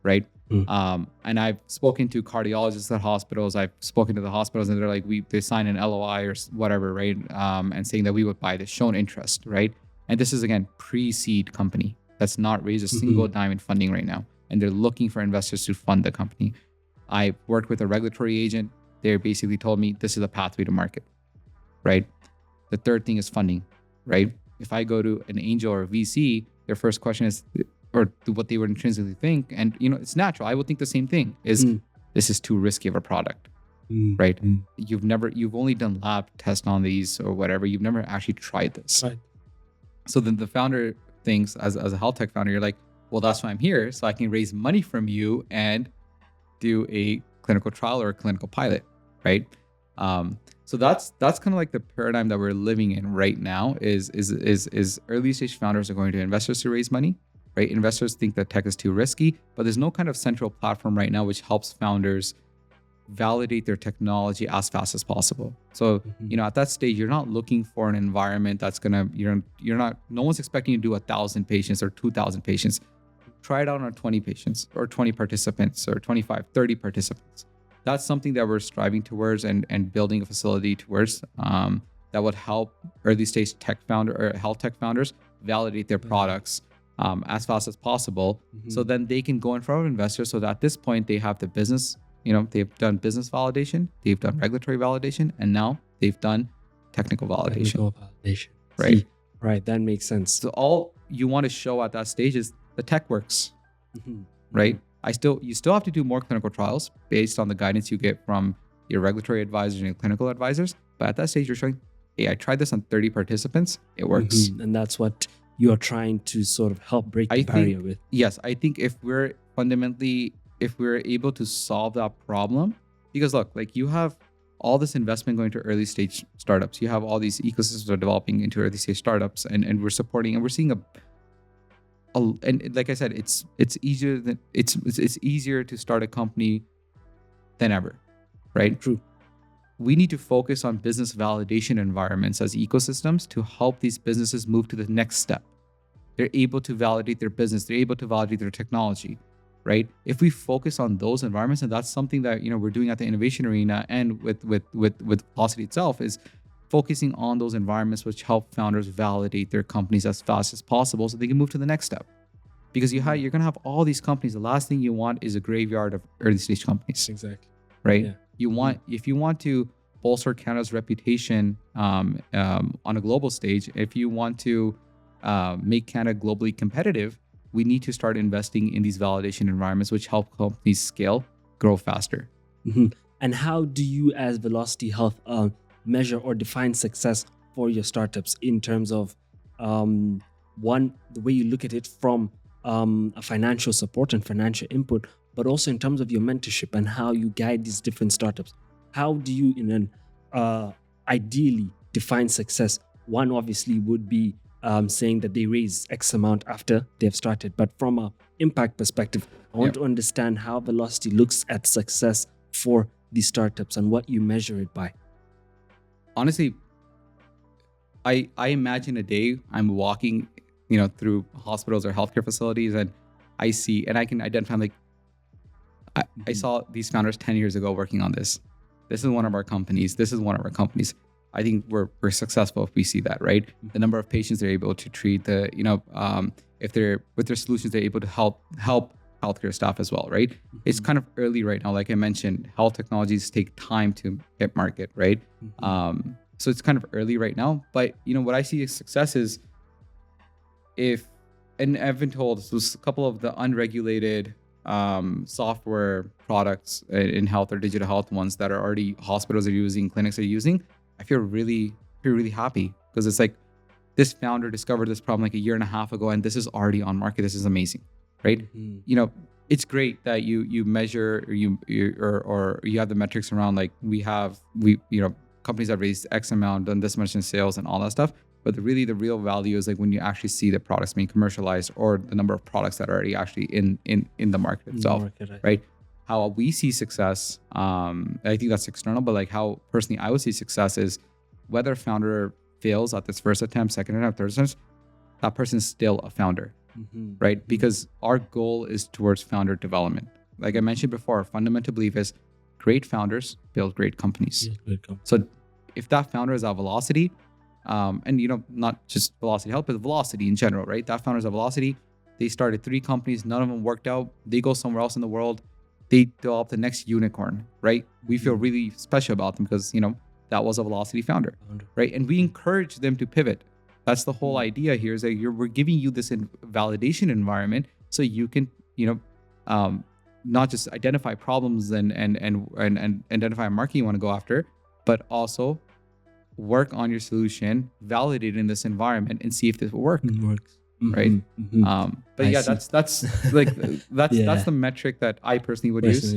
right? And I've spoken to cardiologists at hospitals, I've spoken to the hospitals, and they're like, they sign an LOI or whatever, right? And saying that we would buy this, shown interest, right? And this is, again, pre-seed company that's not raised a single dime in funding right now. And they're looking for investors to fund the company. I worked with a regulatory agent. They basically told me this is a pathway to market, right? The third thing is funding, right? If I go to an angel or a VC, their first question is, or what they would intrinsically think, and it's natural. I would think the same thing, is this is too risky of a product, right? You've only done lab tests on these or whatever. You've never actually tried this. Right. So then the founder thinks, as a health tech founder, you're like, well, that's why I'm here, so I can raise money from you and do a clinical trial or a clinical pilot, right? So that's kind of like the paradigm that we're living in right now. Is early stage founders are going to investors to raise money, right? Investors think that tech is too risky, but there's no kind of central platform right now which helps founders validate their technology as fast as possible. So at that stage, you're not looking for an environment that's gonna no one's expecting you to do 1,000 patients or 2,000 patients. Try it out on 20 patients or 20 participants or 25, 30 participants. That's something that we're striving towards and building a facility towards that would help early stage tech founder or health tech founders validate their products as fast as possible. So then they can go in front of investors, so that at this point they have the business, they've done business validation, they've done regulatory validation, and now they've done technical validation. Right. Right. That makes sense. So all you want to show at that stage is the tech works, right? You still have to do more clinical trials based on the guidance you get from your regulatory advisors and your clinical advisors. But at that stage, you're showing hey, I tried this on 30 participants, it works. And that's what you're trying to sort of help break the barrier with. Yes, I think if we're able to solve that problem, because look, like you have all this investment going to early stage startups, you have all these ecosystems are developing into early stage startups, and we're supporting, and we're seeing and like I said, it's easier to start a company than ever, right? True. We need to focus on business validation environments as ecosystems to help these businesses move to the next step. They're able to validate their business, they're able to validate their technology, right? If we focus on those environments, and that's something that we're doing at the innovation arena and with Velocity itself, is focusing on those environments which help founders validate their companies as fast as possible so they can move to the next step. Because you're going to have all these companies. The last thing you want is a graveyard of early stage companies. Exactly. Right? Yeah. If you want to bolster Canada's reputation on a global stage, if you want to make Canada globally competitive, we need to start investing in these validation environments which help companies scale, grow faster. And how do you as Velocity Health measure or define success for your startups in terms of one, the way you look at it from a financial support and financial input, but also in terms of your mentorship and how you guide these different startups? How do you ideally define success? One obviously would be saying that they raise X amount after they've started, but from an impact perspective, I want to understand how Velocity looks at success for these startups and what you measure it by. Honestly, I imagine a day I'm walking, through hospitals or healthcare facilities, and I see, and I can identify, like, I saw these founders 10 years ago working on this. This is one of our companies. This is one of our companies. I think we're successful if we see that, right? The number of patients they're able to treat, if they're with their solutions, they're able to help healthcare staff as well, right? It's kind of early right now. Like I mentioned, health technologies take time to hit market, right? So it's kind of early right now. But what I see as success is and I've been told this was a couple of the unregulated software products in health or digital health ones that are already hospitals are using, clinics are using. I feel really happy because it's like this founder discovered this problem like a year and a half ago, and this is already on market. This is amazing, right? It's great that you measure or you have the metrics around, like we companies that raised X amount, done this much in sales and all that stuff. But the real value is like when you actually see the products being commercialized or the number of products that are already actually in the market itself, right? How we see success, I think that's external, but like how personally I would see success is whether a founder fails at this first attempt, second attempt, third attempt, that person's still a founder, right? Because our goal is towards founder development. Like I mentioned before, our fundamental belief is great founders build great companies. So if that founder is at Velocity, and not just Velocity Health, but Velocity in general, right? That founder's at Velocity. They started 3 companies, none of them worked out. They go somewhere else in the world. They develop the next unicorn, right? We feel really special about them because that was a Velocity founder, right? And we encourage them to pivot. That's the whole idea here, is that we're giving you this validation environment so you can not just identify problems and identify a market you want to go after, but also work on your solution, validate it in this environment, and see if this will work. Right? But yeah, that's like that's the metric that I personally would use.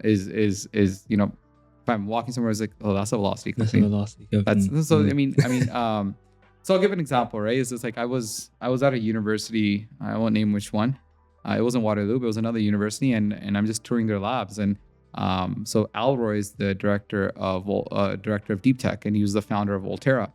Is if I'm walking somewhere, it's like, oh, that's a Velocity company. So I mean, so I'll give an example, right? It's just like I was at a university. I won't name which one. It wasn't Waterloo, but it was another university, and I'm just touring their labs. And so Alroy is the director of Deep Tech, and he was the founder of Volterra.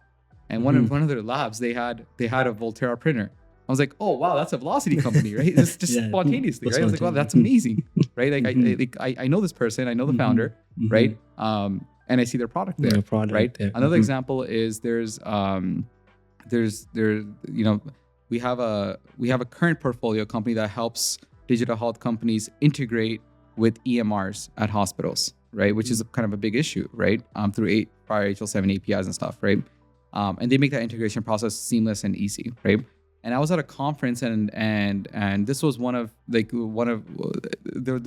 And one of their labs, they had a Volterra printer. I was like, oh wow, that's a Velocity company, right? It's just spontaneously, right? I was like, wow, that's amazing, right? Like I know this person, I know the founder, right? And I see their product there, right? There. Another example is we have a current portfolio company that helps digital health companies integrate with EMRs at hospitals, right? Which is kind of a big issue, right? Through prior HL7 APIs and stuff, right? And they make that integration process seamless and easy, right? And I was at a conference, and this was there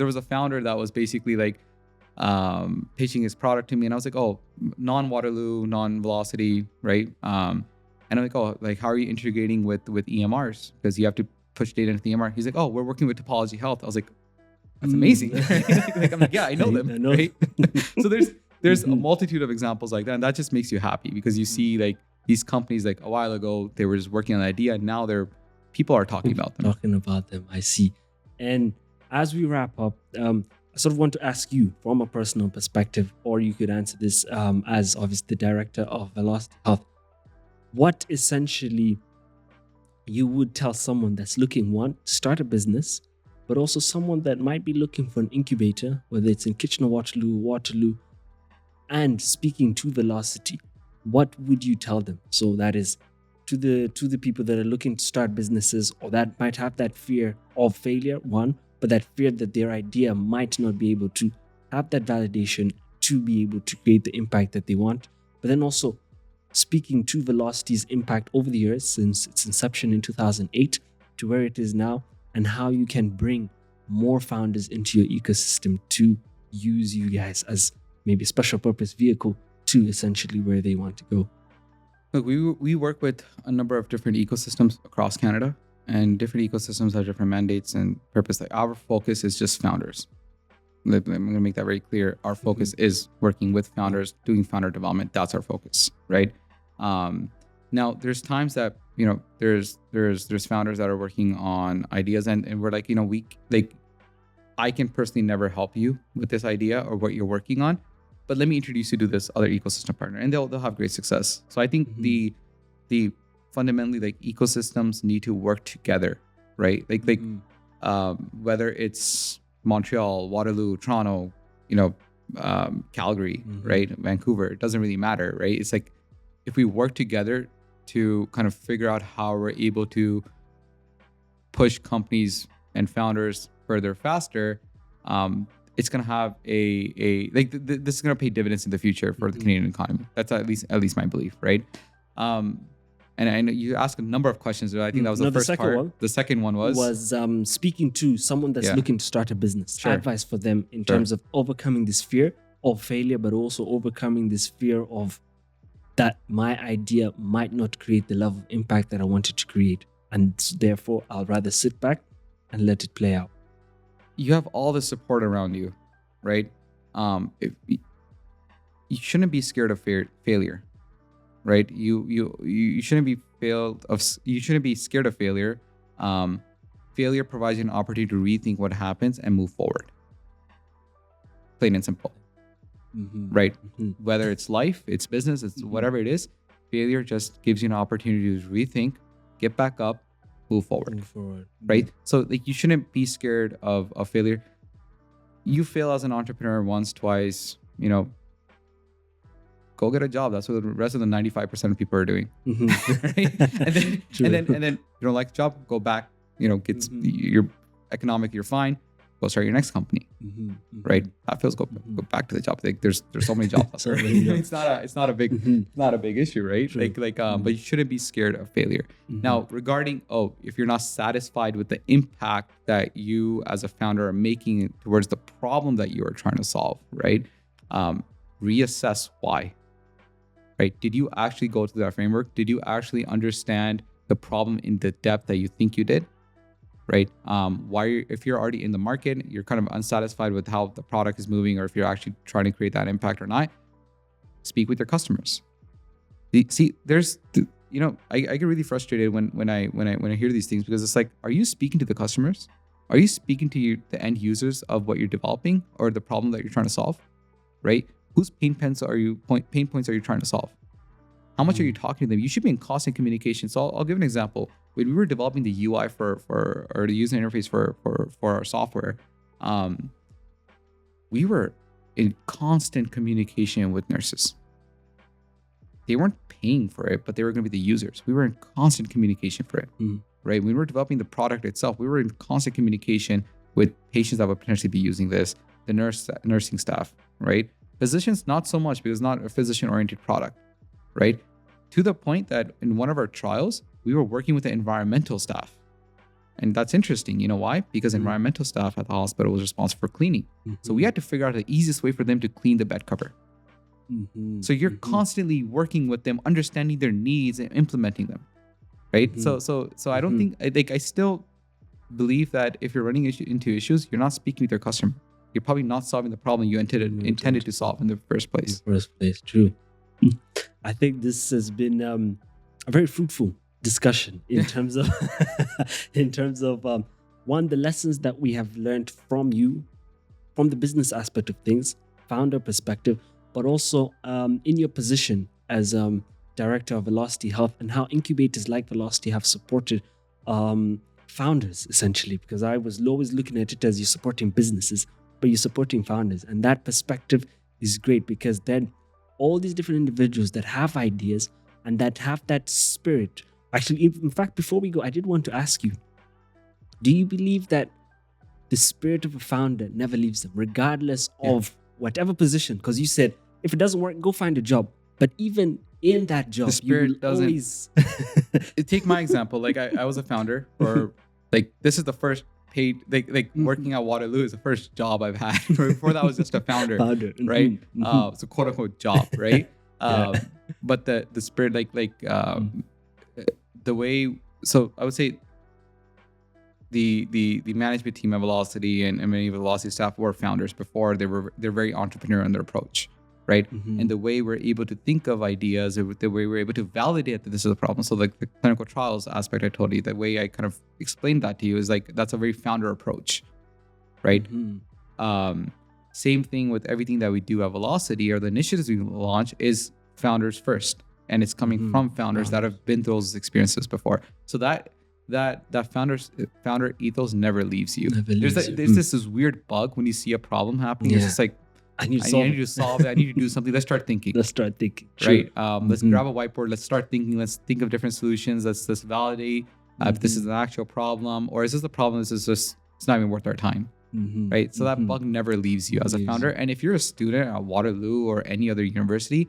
was a founder that was basically like pitching his product to me, and I was like, oh, non-Waterloo, non-velocity, right? And I'm like, oh, like how are you integrating with EMRs, because you have to push data into the EMR. He's like, oh, we're working with Topology Health. I was like, that's amazing. Right? Like, I'm like, yeah, I know them. I know. Right? So there's a multitude of examples like that, and that just makes you happy, because you see like these companies, like a while ago they were just working on an idea, and now people are talking about them. I see. And as we wrap up, I sort of want to ask you from a personal perspective, or you could answer this as obviously the director of Velocity Health. What essentially you would tell someone that's looking, one, to start a business, but also someone that might be looking for an incubator, whether it's in Kitchener-Waterloo, and speaking to Velocity? What would you tell them? So that is to the people that are looking to start businesses, or that might have that fear of failure, one, but that fear that their idea might not be able to have that validation to be able to create the impact that they want. But then also speaking to Velocity's impact over the years since its inception in 2008 to where it is now, and how you can bring more founders into your ecosystem to use you guys as maybe a special purpose vehicle to essentially where they want to go. Look, we work with a number of different ecosystems across Canada, and different ecosystems have different mandates and purpose. Like, our focus is just founders. I'm going to make that very clear. Our focus is working with founders, doing founder development. That's our focus, right? Now, there's times that, you know, there's founders that are working on ideas, and we're like, you know, I can personally never help you with this idea or what you're working on, but let me introduce you to this other ecosystem partner, and they'll have great success. So I think the fundamentally, like, ecosystems need to work together, right? Like whether it's Montreal, Waterloo, Toronto, you know, Calgary, right? Vancouver, it doesn't really matter, right? It's like, if we work together to kind of figure out how we're able to push companies and founders further faster, it's going to have this is going to pay dividends in the future for the Canadian economy. That's at least my belief, right? And I know you asked a number of questions, but I think that was the first part. The second one was speaking to someone that's looking to start a business. Sure. Advice for them in terms of overcoming this fear of failure, but also overcoming this fear of that my idea might not create the level of impact that I wanted to create. And therefore, I'll rather sit back and let it play out. You have all the support around you, right? You shouldn't be scared of failure, right? You shouldn't be you shouldn't be scared of failure. Failure provides you an opportunity to rethink what happens and move forward. Plain and simple. Right? Whether it's life, it's business, it's whatever it is, failure just gives you an opportunity to rethink, get back up, move forward. Right? So, like, you shouldn't be scared of failure. You fail as an entrepreneur once, twice, you know, go get a job. That's what the rest of the 95% of people are doing. Right? and then you don't like the job, go back, you know, get your economic, you're fine. Go start your next company, right? That feels go back to the job. Like, there's so many jobs. It's not a big issue, right? But you shouldn't be scared of failure. Now, regarding if you're not satisfied with the impact that you as a founder are making towards the problem that you are trying to solve, right? Reassess why. Right? Did you actually go through that framework? Did you actually understand the problem in the depth that you think you did? Right? If you're already in the market, you're kind of unsatisfied with how the product is moving, or if you're actually trying to create that impact or not, speak with your customers. See, I get really frustrated when I hear these things, because it's like, are you speaking to the customers? Are you speaking to the end users of what you're developing or the problem that you're trying to solve? Right? Whose pain points are you trying to solve? How much are you talking to them? You should be in constant communication. So I'll give an example. When we were developing the UI or the user interface for our software, we were in constant communication with nurses. They weren't paying for it, but they were going to be the users. We were in constant communication for it, right? When we were developing the product itself, we were in constant communication with patients that would potentially be using this, the nursing staff, right? Physicians, not so much, because it's not a physician-oriented product, right? To the point that in one of our trials, we were working with the environmental staff. And that's interesting. You know why? Because environmental staff at the hospital was responsible for cleaning. So we had to figure out the easiest way for them to clean the bed cover. So you're constantly working with them, understanding their needs and implementing them, right? So I don't think, I still believe that if you're running into issues, you're not speaking with your customer. You're probably not solving the problem you intended to solve in the first place. True. I think this has been a very fruitful discussion in terms of one, the lessons that we have learned from you, from the business aspect of things, founder perspective, but also in your position as director of Velocity Health, and how incubators like Velocity have supported founders, essentially, because I was always looking at it as you're supporting businesses, but you're supporting founders. And that perspective is great, because then all these different individuals that have ideas and that have that spirit. Actually, in fact, before we go, I did want to ask you, do you believe that the spirit of a founder never leaves them, regardless of whatever position? Because you said, if it doesn't work, go find a job. But even in that job, the spirit doesn't always... Take my example. Like I was a founder, or like this is the first paid, working at Waterloo is the first job I've had. Before that, I was just a founder. Right? It's a quote unquote job, right? But the spirit, the way, so I would say the management team at Velocity and many of the Velocity staff were founders before. They're very entrepreneurial in their approach, right? And the way we're able to think of ideas, the way we're able to validate that this is a problem. So like the clinical trials aspect I told you, the way I kind of explained that to you is like, that's a very founder approach, right? Same thing with everything that we do at Velocity, or the initiatives we launch is founders first. And it's coming from founders that have been through those experiences before. So that founder ethos never leaves you. There's this weird bug when you see a problem happening. It's just like, I need to solve it. I need to do something. Let's start thinking. Right? Let's grab a whiteboard. Let's start thinking. Let's think of different solutions. Let's validate if this is an actual problem, or is this a problem? It's not even worth our time. Right? So that bug never leaves you as a founder. And if you're a student at Waterloo or any other university,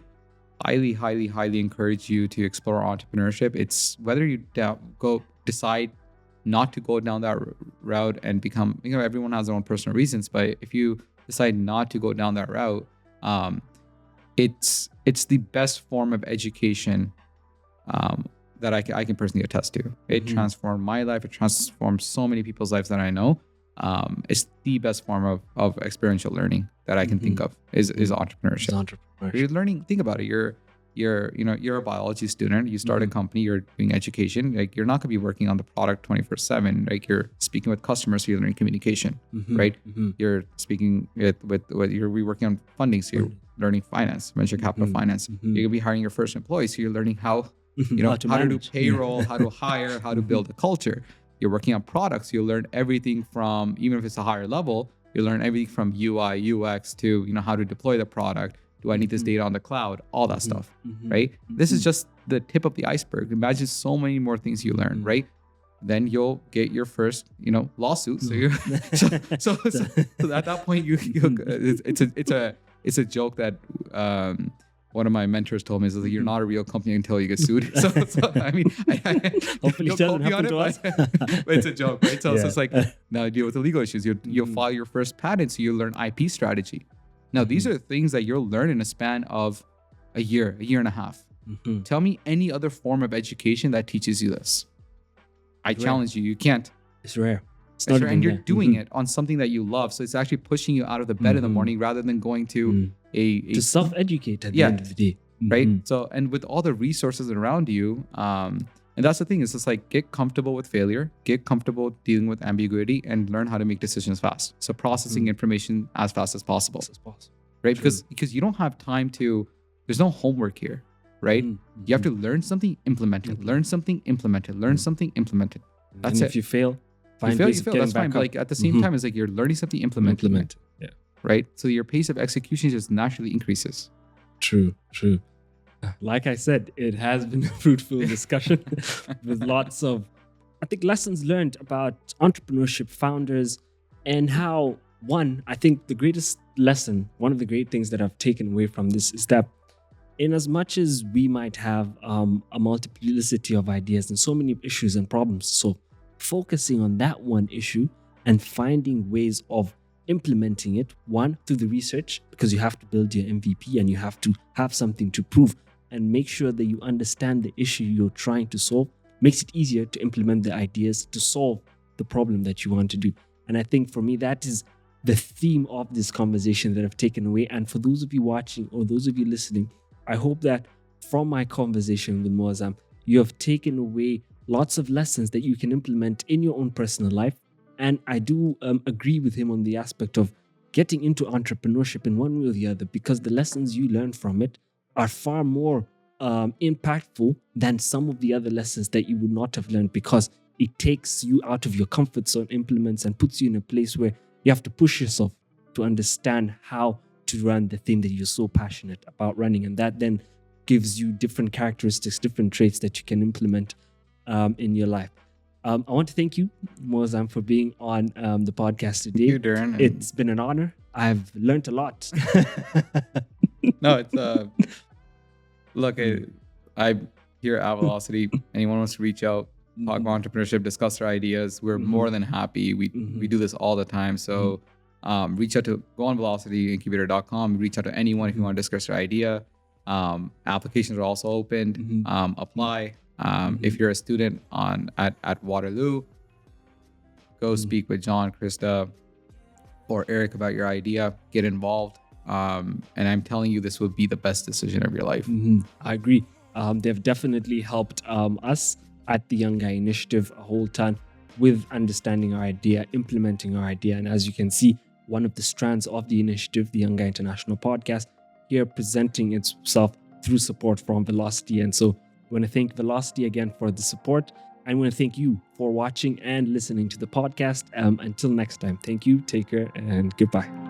highly, highly, highly encourage you to explore entrepreneurship. It's whether you decide not to go down that route and become, everyone has their own personal reasons, but if you decide not to go down that route, it's the best form of education that I can personally attest to. It transformed my life. It transformed so many people's lives that I know. It's the best form of experiential learning that I can think of is entrepreneurship. You're learning. Think about it. You're a biology student. You start a company. You're doing education. Like, you're not going to be working on the product 24/7. Like, you're speaking with customers, so you're learning communication, right? You're speaking with you're working on funding, so you're learning finance, venture capital finance. You're going to be hiring your first employee, so you're learning how how to do payroll, how to hire, how to build a culture. You're working on products. You'll learn everything from, even if it's a higher level, you'll learn everything from UI, UX to, how to deploy the product. Do I need this data on the cloud? All that stuff, right? This is just the tip of the iceberg. Imagine so many more things you learn, right? Then you'll get your first, lawsuit. So you're, so at that point, it's a joke that one of my mentors told me, is that you're not a real company until you get sued. So I mean, hopefully it doesn't happen to us. But it's a joke, right? So it's like, now deal with the legal issues. You'll file your first patent, so you learn IP strategy. Now, these are things that you'll learn in a span of a year and a half. Tell me any other form of education that teaches you this. I challenge you. You can't. It's rare. It's rare. And you're doing it on something that you love. So it's actually pushing you out of the bed in the morning, rather than going to to self-educate at the end of the day. Right? So, and with all the resources around you, and that's the thing, is just like, get comfortable with failure, get comfortable dealing with ambiguity, and learn how to make decisions fast. So processing information as fast as possible. Right? Because you don't have time to, there's no homework here, right? You have to learn something, implement it, learn something, implement it, learn something, implement it. That's and it. If you fail, you fail, that's fine. But like, at the same time, it's like you're learning something, implement it. Yeah. Right? So your pace of execution just naturally increases. True. Like I said, it has been a fruitful discussion with lots of, I think, lessons learned about entrepreneurship, founders, and how, I think the greatest lesson, one of the great things that I've taken away from this is that, in as much as we might have a multiplicity of ideas and so many issues and problems to solve, focusing on that one issue and finding ways of implementing it. One, through the research, because you have to build your MVP and you have to have something to prove, and make sure that you understand the issue you're trying to solve. Makes it easier to implement the ideas to solve the problem that you want to do. And I think for me, that is the theme of this conversation that I've taken away. And for those of you watching or those of you listening, I hope that from my conversation with Moazam, you have taken away lots of lessons that you can implement in your own personal life. And I do agree with him on the aspect of getting into entrepreneurship in one way or the other, because the lessons you learn from it are far more impactful than some of the other lessons that you would not have learned, because it takes you out of your comfort zone, implements, and puts you in a place where you have to push yourself to understand how to run the thing that you're so passionate about running. And that then gives you different characteristics, different traits that you can implement in your life. I want to thank you, Moazam, for being on the podcast today. Thank you, Darren. It's been an honor. I've learned a lot. No, it's look, I'm here at Velocity. Anyone wants to reach out, talk about entrepreneurship, discuss their ideas, we're more than happy. We do this all the time. So reach out to, go on velocityincubator.com, reach out to anyone if you want to discuss your idea. Applications are also opened. Apply. If you're a student at Waterloo, go speak with John, Krista, or Eric about your idea. Get involved. And I'm telling you, this will be the best decision of your life. I agree. They've definitely helped us at the Young Guy Initiative a whole ton with understanding our idea, implementing our idea. And as you can see, one of the strands of the initiative, the Young Guy International Podcast, here presenting itself through support from Velocity. And so I want to thank Velocity again for the support. I want to thank you for watching and listening to the podcast. Until next time, thank you, take care, and goodbye.